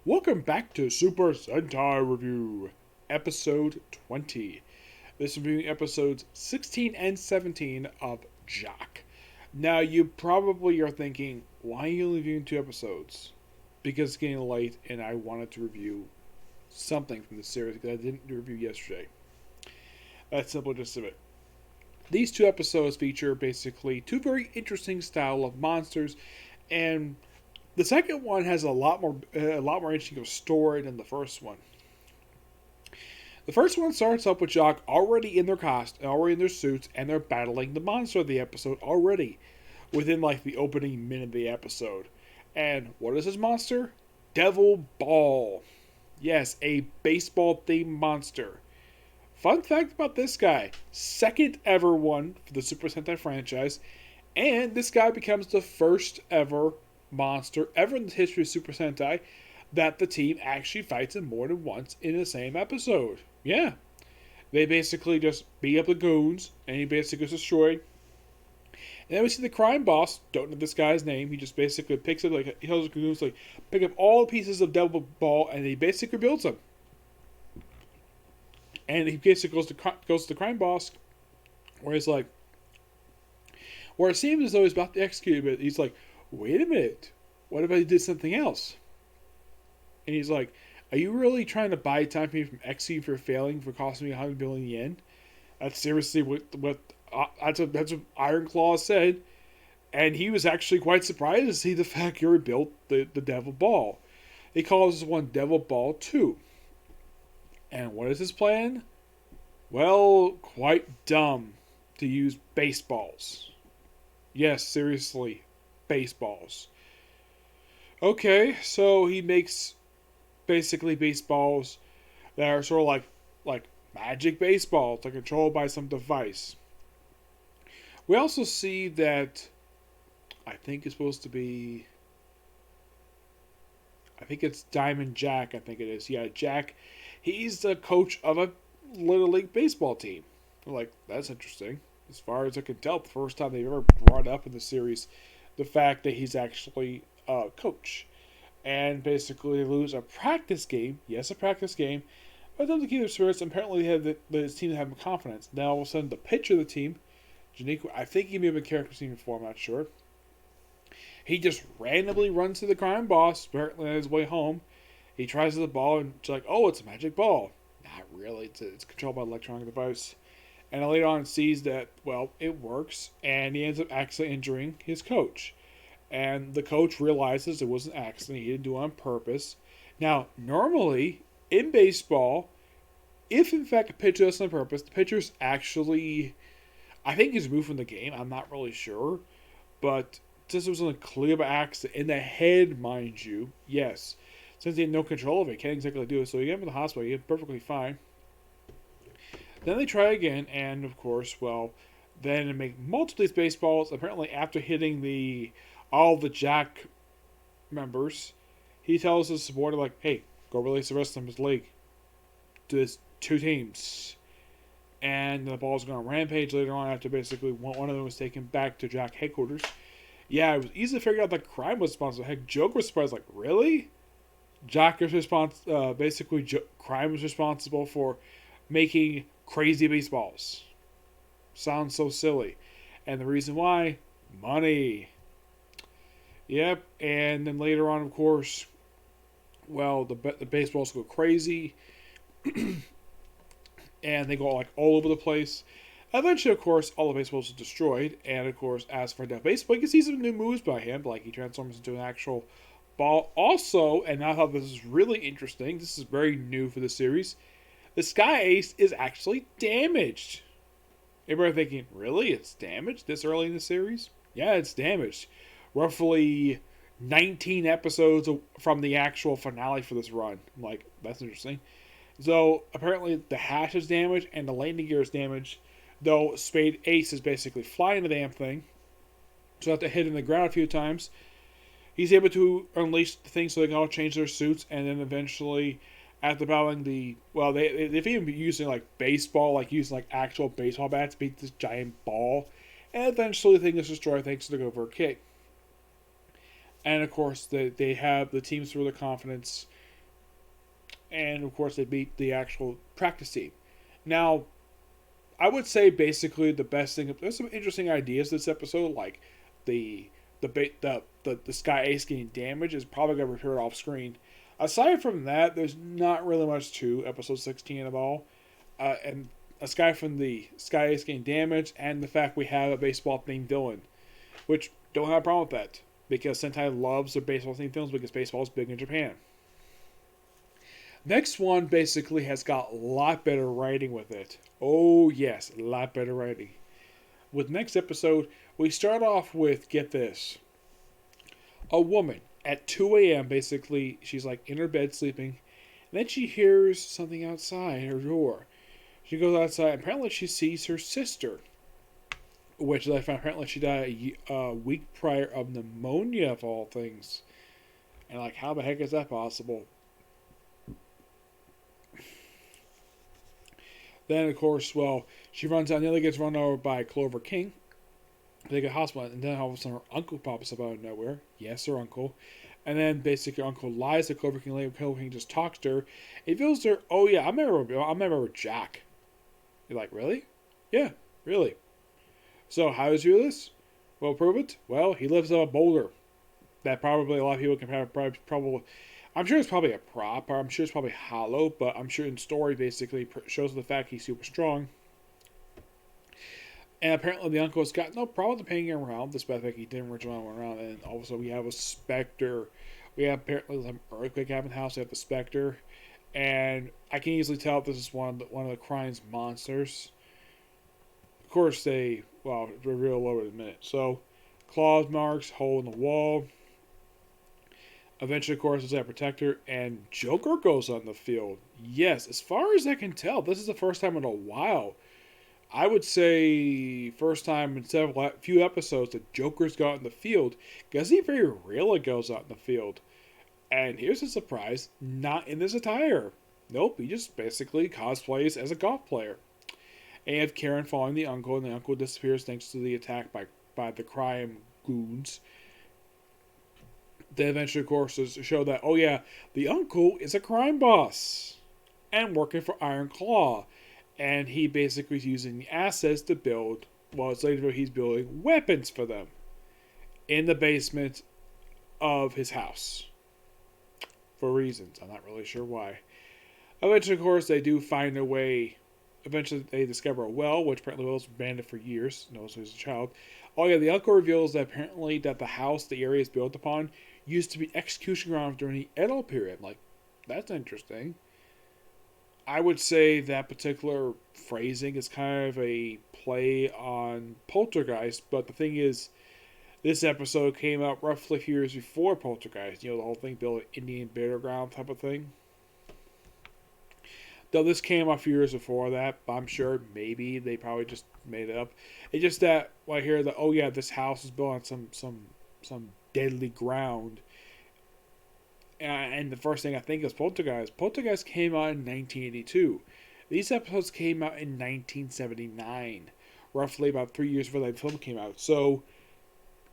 Welcome back to Super Sentai Review, Episode 20. This is reviewing episodes 16 and 17 of J.A.K.Q. Now, you probably are thinking, why are you only reviewing two episodes? Because it's getting late and I wanted to review something from the series that I didn't review yesterday. That's simple just of it. These two episodes feature basically two very interesting style of monsters, and the second one has a lot more interesting of story than the first one. The first one starts up with Jock already in their already in their suits, and they're battling the monster of the episode already within like the opening minute of the episode. And what is this monster? Devil Ball. Yes, a baseball themed monster. Fun fact about this guy: second ever one for the Super Sentai franchise, and this guy becomes the first ever monster ever in the history of Super Sentai that the team actually fights him more than once in the same episode. Yeah. They basically just beat up the goons, and he basically gets destroyed. And then we see the crime boss, don't know this guy's name, he just basically picks up, like, he tells the goons, like, pick up all the pieces of Devil Ball, and he basically builds them. And he basically goes to the crime boss, where he's like, where it seems as though he's about to execute it, he's like, wait a minute, what if I did something else? And he's like, are you really trying to buy time for me from executing for failing for costing me 100 billion yen? That's seriously that's what Iron Claw said. And he was actually quite surprised to see the fact Yuri built the Devil Ball. He calls this one Devil Ball 2. And what is his plan? Well, quite dumb to use baseballs. Yes, seriously, baseballs. Okay, so he makes basically baseballs that are sort of like magic baseballs, they're controlled by some device. We also see that I think it's supposed to be. I think it's Diamond Jack. I think it is. Yeah, Jack. He's the coach of a Little League baseball team. Like, that's interesting. As far as I can tell, the first time they've ever brought up in the series the fact that he's actually a coach. And basically, they lose a practice game. Yes, a practice game. But them to keep their spirits. Apparently, they have the team have confidence. Now, all of a sudden, the pitcher of the team, J.A.K.Q, I think he may have been character seen before. I'm not sure. He just randomly runs to the crime boss, apparently on his way home. He tries the ball and it's like, oh, it's a magic ball. Not really. It's controlled by an electronic device. And later on sees that, well, it works. And he ends up accidentally injuring his coach. And the coach realizes it was an accident. He didn't do it on purpose. Now, normally, in baseball, if in fact a pitcher does it on purpose, the pitcher's actually, I think he's moved from the game. I'm not really sure. But since it was on a clear by accident, in the head, mind you, yes. Since he had no control of it, can't exactly do it. So he get him to the hospital. He get perfectly fine. Then they try again, and of course, well, then they make multiple these baseballs. Apparently, after hitting all the Jack members, he tells his supporter, like, hey, go release the rest of his league. There's two teams. And the ball's going to rampage later on after basically one of them was taken back to Jack headquarters. Yeah, it was easy to figure out that crime was responsible. Heck, Joker was surprised, like, really? Jack is crime was responsible for making crazy baseballs. Sounds so silly. And the reason why? Money. Yep, and then later on, of course, well, the baseballs go crazy, and they go like all over the place. Eventually, of course, all the baseballs are destroyed, and of course, as for Death Baseball, you can see some new moves by him, like he transforms into an actual ball. Also, and I thought this is really interesting, this is very new for the series, the Sky Ace is actually damaged. Everybody thinking, really? It's damaged this early in the series? Yeah, it's damaged. Roughly 19 episodes from the actual finale for this run. I'm like, that's interesting. So, apparently, the hatch is damaged and the landing gear is damaged. Though Spade Ace is basically flying the damn thing. So, after hitting the ground a few times, he's able to unleash the thing so they can all change their suits. And then eventually, after battling they've even been using like baseball, like using like actual baseball bats to beat this giant ball. And eventually, the thing is destroyed thanks to the Go-For Kick. And of course, they have the teams through the confidence and of course they beat the actual practice team. Now, I would say basically the best thing. There's some interesting ideas this episode, like the the Sky Ace getting damage is probably gonna repair off screen. Aside from that, there's not really much to episode 16 at all, and aside from the Sky Ace getting damage and the fact we have a baseball themed villain, which don't have a problem with that because Sentai loves their baseball themed films because baseball is big in Japan. Next one basically has got a lot better writing with it. Oh, yes, a lot better writing. With next episode, we start off with, get this, a woman at 2 a.m. basically, she's like in her bed sleeping, and then she hears something outside her door. She goes outside, and apparently she sees her sister, which I found apparently she died a week prior of pneumonia, of all things. And like, how the heck is that possible? Then, of course, well, she runs out, nearly gets run over by Clover King. They get hospitalized, and then all of a sudden her uncle pops up out of nowhere. Yes, her uncle. And then basically her uncle lies to Clover King. Later, Clover King just talks to her. It feels to her, oh yeah, I remember Jack. You're like, really? Yeah, really. So, how does he do this? Well, prove it. Well, he lives on a boulder. That probably a lot of people can have probably. I'm sure it's probably a prop, or I'm sure it's probably hollow, but I'm sure in story basically shows the fact he's super strong. And apparently the uncle's got no problem with paying him around, despite the fact he didn't run around. And also we have a specter. We have apparently some earthquake happened in the house. We have the specter, and I can easily tell if this is one of the crime's monsters. Of course, they reveal over in a minute. So, claws marks, hole in the wall. Eventually, of course, there's that protector, and Joker goes on the field. Yes, as far as I can tell, this is the first time in a while. I would say first time in few episodes that Joker's got in the field, because he very rarely goes out in the field. And here's a surprise, not in this attire. Nope, he just basically cosplays as a golf player. And you have Karen following the uncle, and the uncle disappears thanks to the attack by the crime goons. They eventually, of course, show that, oh yeah, the uncle is a crime boss and working for Iron Claw. And he basically is using the assets to build, well, it's later he's building weapons for them in the basement of his house. For reasons. I'm not really sure why. Eventually, of course, they do find their way. Eventually, they discover a well, which apparently was abandoned for years. Knows as a child. Oh yeah, the uncle reveals that apparently that the house the area is built upon used to be execution grounds during the Edo period. Like, that's interesting. I would say that particular phrasing is kind of a play on Poltergeist, but the thing is, this episode came out roughly a few years before Poltergeist. You know, the whole thing built Indian burial ground type of thing. Though this came out a few years before that, I'm sure maybe they probably just made it up. It's just that I hear that, oh yeah, this house is built on some deadly ground. And the first thing I think is Poltergeist. Poltergeist came out in 1982. These episodes came out in 1979, roughly about 3 years before the film came out. So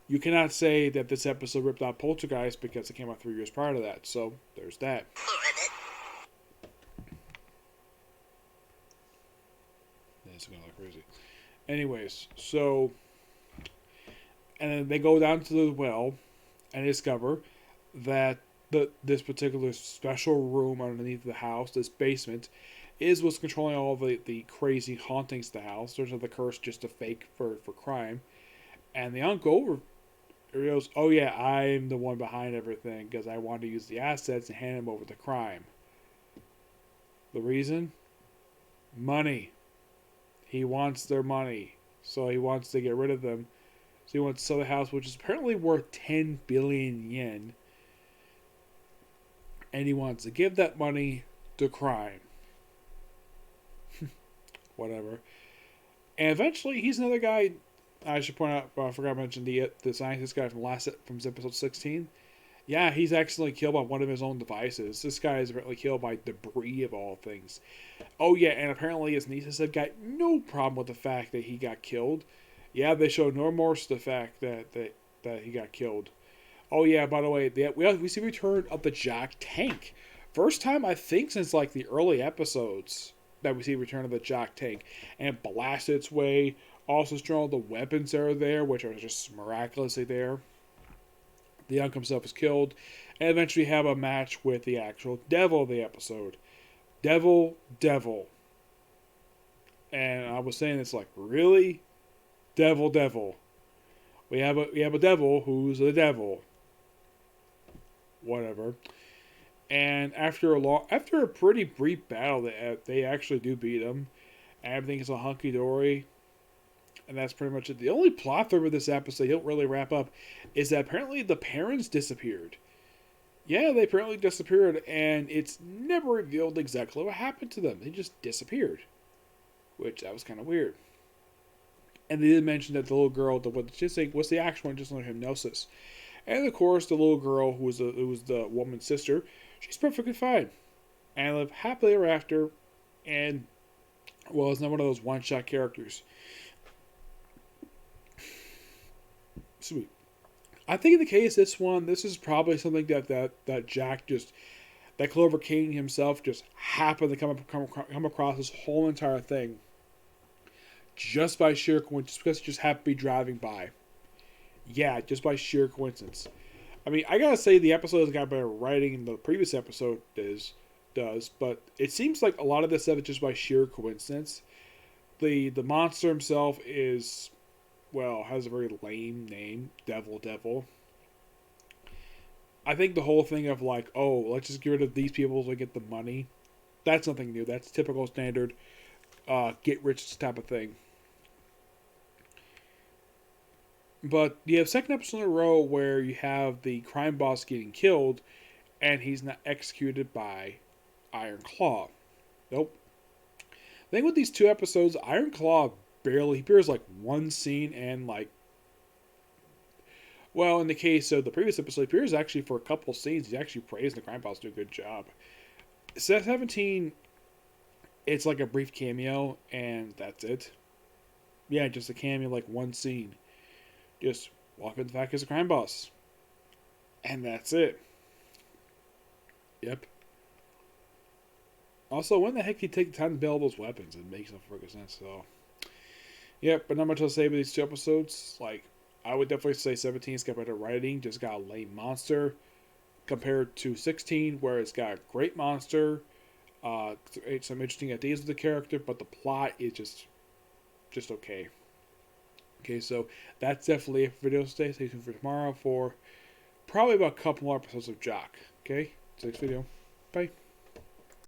you cannot say that this episode ripped out Poltergeist because it came out 3 years prior to that. So there's that. That's gonna look crazy. Anyways, so and then they go down to the well and discover that this particular special room underneath the house, this basement, is what's controlling all the crazy hauntings of the house. There's the curse just a fake for crime. And the uncle goes, oh yeah, I'm the one behind everything because I want to use the assets and hand him over to crime. The reason? Money. He wants their money. So he wants to get rid of them. So he wants to sell the house, which is apparently worth 10 billion yen. And he wants to give that money to crime. Whatever. And eventually, he's another guy. I should point out, I forgot to mention the scientist guy from episode 16. Yeah, he's accidentally killed by one of his own devices. This guy is apparently killed by debris of all things. Oh yeah, and apparently his nieces have got no problem with the fact that he got killed. Yeah, they show no remorse to the fact that he got killed. Oh yeah, by the way, we see return of the J.A.K.Q tank First time I think since like the early episodes that we see Return of the Jock tank, and it blasted its way. Also strong the weapons that are there, which are just miraculously there. The Young himself is killed, and eventually have a match with the actual devil of the episode. Devil. And I was saying it's like, really? Devil. We have a devil who's the devil. Whatever. And after a pretty brief battle, they actually do beat him. And everything is a hunky dory, and that's pretty much it. The only plot thread of this episode, they don't really wrap up, is that apparently the parents disappeared. Yeah, they apparently disappeared, and it's never revealed exactly what happened to them. They just disappeared, which that was kind of weird. And they did mention that the little girl, was the actual one just under hypnosis. And of course, the little girl who was the woman's sister, she's perfectly fine and live happily ever after. And well, it's not one of those one-shot characters. Sweet. I think in the case this is probably something that Jack just that Clover King himself just happened to come across this whole entire thing just by sheer coincidence because he just happened to be driving by. Yeah, just by sheer coincidence. I mean, I gotta say the episode has got better writing than the previous episode does, but it seems like a lot of this stuff is just by sheer coincidence. The monster himself is has a very lame name, Devil. I think the whole thing of like, oh, let's just get rid of these people to get the money, that's nothing new. That's typical standard get rich type of thing. But you have second episode in a row where you have the crime boss getting killed, and he's not executed by Iron Claw. Nope. The thing with these two episodes, Iron Claw barely he appears like one scene and like in the case of the previous episode, he appears actually for a couple scenes. He actually praised the crime boss do a good job. Set 17, it's like a brief cameo and that's it. Yeah, just a cameo, like one scene. Just walk in the fact as a crime boss. And that's it. Yep. Also, when the heck did he take the time to build those weapons? It makes no freaking sense. So, yep. But not much to say about these two episodes. Like, I would definitely say 17's got better writing. Just got a lame monster compared to 16, where it's got a great monster, some interesting ideas with the character, but the plot is just okay. Okay, so that's definitely it for video today. Stay tuned for tomorrow for probably about a couple more episodes of J.A.K.Q. Okay, so next video. Bye.